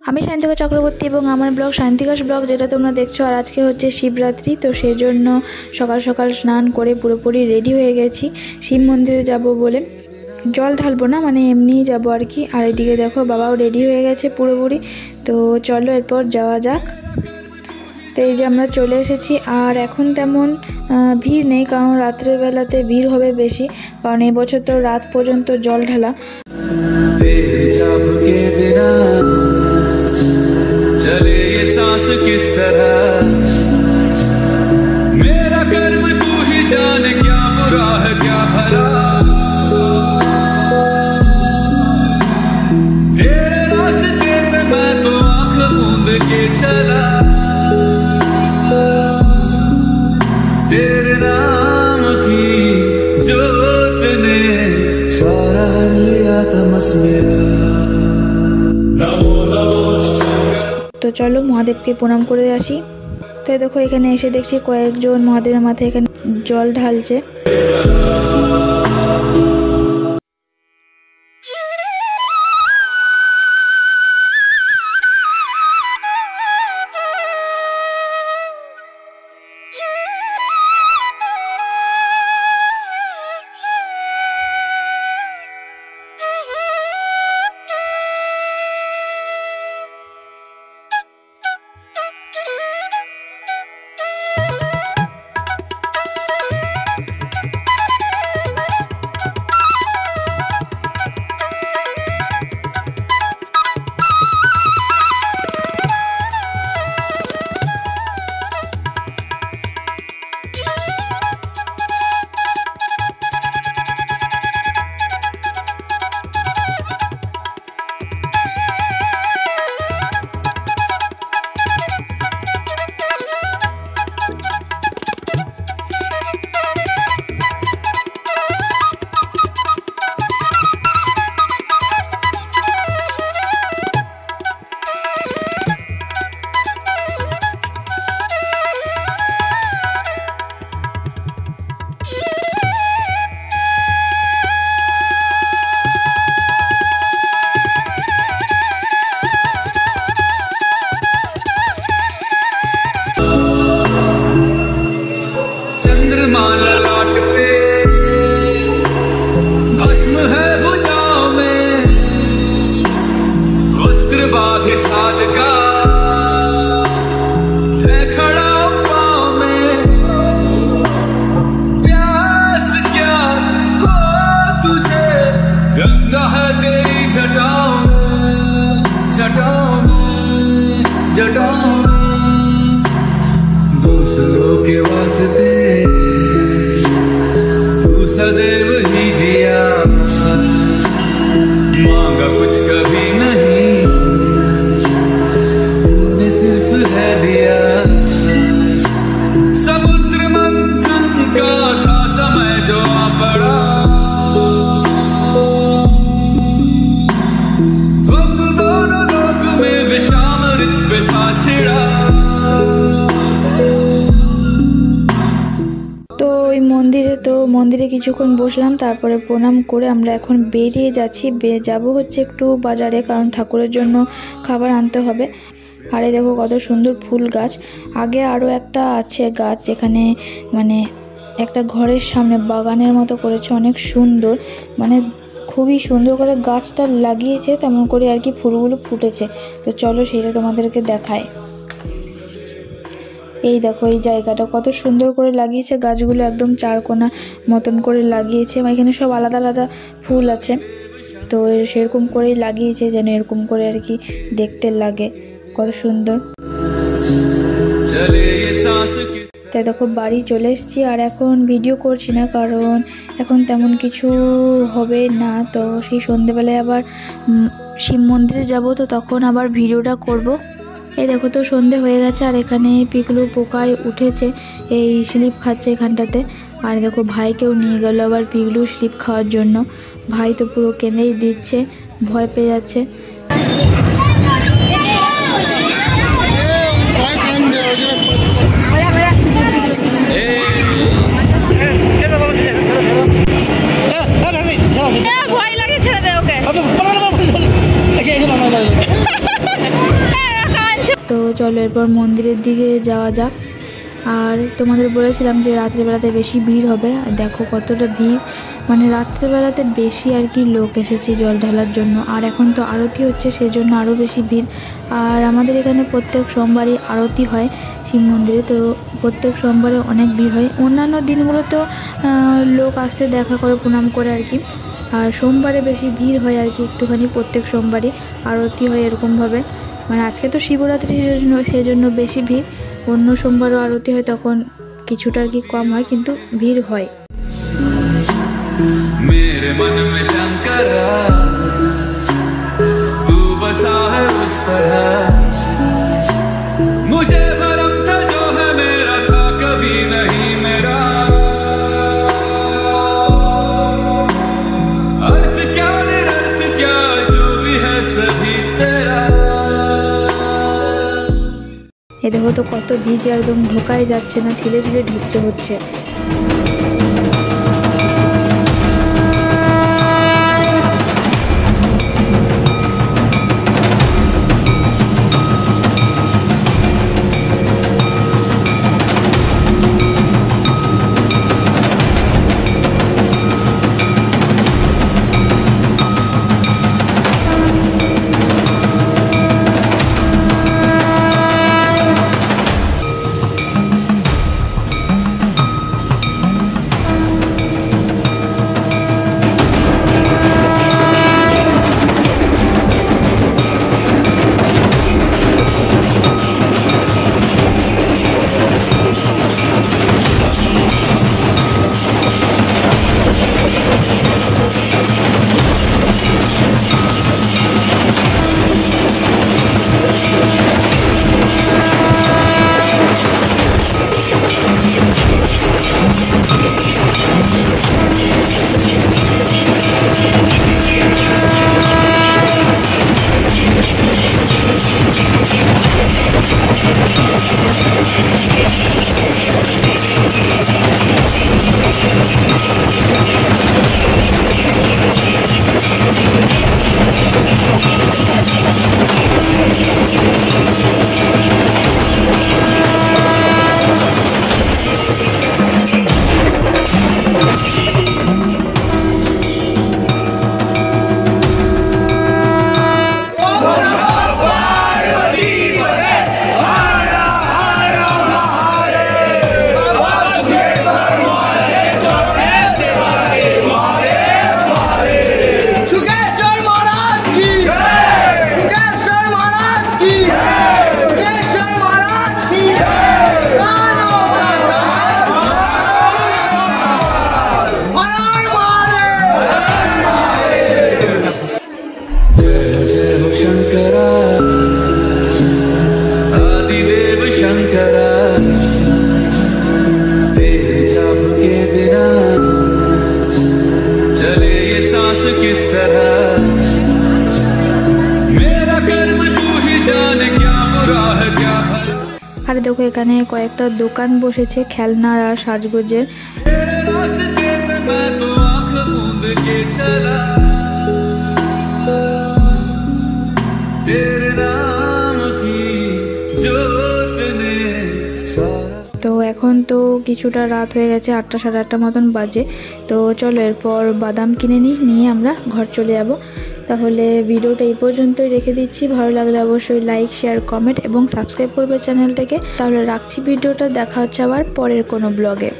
আমি শান্তিকা চক্রবর্তী এবং আমার ব্লগ শান্তিকাস ব্লগ, যেটা তোমরা দেখছো। আর আজকে হচ্ছে শিবরাত্রি, তো সেই জন্য সকাল সকাল স্নান করে পুরোপুরি রেডি হয়ে গেছি শিব মন্দিরে যাব বলে। জল ঢালবো না, মানে এমনিই যাবো আর কি। আর এদিকে দেখো বাবাও রেডি হয়ে গেছে পুরোপুরি। তো চলো এরপর যাওয়া যাক। তো এই যে আমরা চলে এসেছি। আর এখন তেমন ভিড় নেই, কারণ রাত্রেবেলাতে ভিড় হবে বেশি, কারণ এবছর তো রাত পর্যন্ত জল ঢালা। चले ये सांस किस तरह, मेरा कर्म तू ही जाने, क्या बुरा है क्या भला, तेरे रास्ते पे मैं तो आंख मूंद के चला, तेरे नाम की जोत ने सारा लिया तमस मेरा। তো চলো মহাদেবকে প্রণাম করে আসি। তো দেখো এখানে এসে দেখছি কয়েকজন মহাদেবের মাথায় এখানে জল ঢালছে। चंद्रमा ललाट पे भस्म है भुजाओं में, वस्त्र बाघ छाद का है खड़ा पाँव में, प्यास क्या हो तुझे, गंगा है तेरी जटाओं में, जटाओं में, जटाओं में, दूसरों के वास्ते सदैव ही जिया, मांगा कुछ कभी नहीं, तूने सिर्फ है दिया। समुद्र मंथन का था समय जो आ पड़ा, द्वंद्व दोनों लोक में विषामृत पे था छिड़ा। মন্দিরে কিছুক্ষণ বসলাম, তারপরে প্রণাম করে আমরা এখন বেরিয়ে যাচ্ছি। যাব হচ্ছে একটু বাজারে, কারণ ঠাকুরের জন্য খাবার আনতে হবে। আর এই দেখো কত সুন্দর ফুল গাছ। আগে আরও একটা আছে গাছ, যেখানে মানে একটা ঘরের সামনে বাগানের মতো করেছে, অনেক সুন্দর, মানে খুবই সুন্দর করে গাছটা লাগিয়েছে, তেমন করে আর কি ফুলগুলো ফুটেছে। তো চলো সেটা তোমাদেরকে দেখায়। এই দেখো এই জায়গাটা কত সুন্দর করে লাগিয়েছে, গাছগুলো একদম চারকোনা মতন করে লাগিয়েছে। এখানে সব আলাদা আলাদা ফুল আছে, তো সেরকম করেই লাগিয়েছে যেন এরকম করে আর কি দেখতে লাগে, কত সুন্দর। তাই দেখো বাড়ি চলে এসেছি। আর এখন ভিডিও করছি না, কারণ এখন তেমন কিছু হবে না। তো সেই সন্ধেবেলায় আবার শিব মন্দিরে যাব, তো তখন আবার ভিডিওটা করব। এই দেখো তো সন্ধে হয়ে গেছে, আর এখানে পিকলু পোকায় উঠেছে, এই স্লিপ খাচ্ছে এখানটাতে। আর দেখো ভাইকেও নিয়ে গেল আবার পিগলু স্লিপ খাওয়ার জন্য। ভাই তো পুরো কেঁদেই দিচ্ছে, ভয় পেয়ে যাচ্ছে। তো চলো এরপর মন্দিরের দিকে যাওয়া যাক। আর তোমাদের বলেছিলাম যে রাত্রেবেলাতে বেশি ভিড় হবে, আর দেখো কতটা ভিড়, মানে রাত্রেবেলাতে বেশি আর কি লোক এসেছে জল ঢালার জন্য। আর এখন তো আরতি হচ্ছে, সেজন্য আরও বেশি ভিড়। আর আমাদের এখানে প্রত্যেক সোমবারই আরতি হয় শিব মন্দিরে, তো প্রত্যেক সোমবারে অনেক ভিড় হয়। অন্যান্য দিনগুলোতেও লোক আসে দেখা করে প্রণাম করে আর কি, আর সোমবারে বেশি ভিড় হয় আর কি একটুখানি। প্রত্যেক সোমবারই আরতি হয় এরকমভাবে, মানে আজকে তো শিবরাত্রি সেজন্য বেশি ভিড়। অন্য সোমবারও আরতি হয়, তখন কিছুটা আর কি কম হয়, কিন্তু ভিড় হয়। मेरे मन में शंकरा तू बसा है उस तरह, मुझे भरम था जो है मेरा था कभी नहीं मेरा, अर्थ क्या निरर्थ क्या जो भी है सभी तेरा। এ দেখো তো কত ভিজে, একদম ঢোকাই যাচ্ছে না, ঠেলে ঠেলে ঢুকতে হচ্ছে। আর দেখো এখানে কয়েকটা দোকান বসেছে খেলনার আর সাজগোজের। তো এখন তো কিছুটা রাত হয়ে গেছে, 8টা সাড়ে 8টা মতন বাজে। তো চলো এরপর বাদাম কিনে নিয়ে আমরা ঘর চলে যাব। তাহলে ভিডিওটা এই পর্যন্তই রেখে দিচ্ছি। ভালো লাগলে অবশ্যই লাইক, শেয়ার, কমেন্ট এবং সাবস্ক্রাইব করবে চ্যানেলটাকে। তাহলে রাখছি ভিডিওটা, দেখা হচ্ছে আবার পরের কোনো ব্লগে।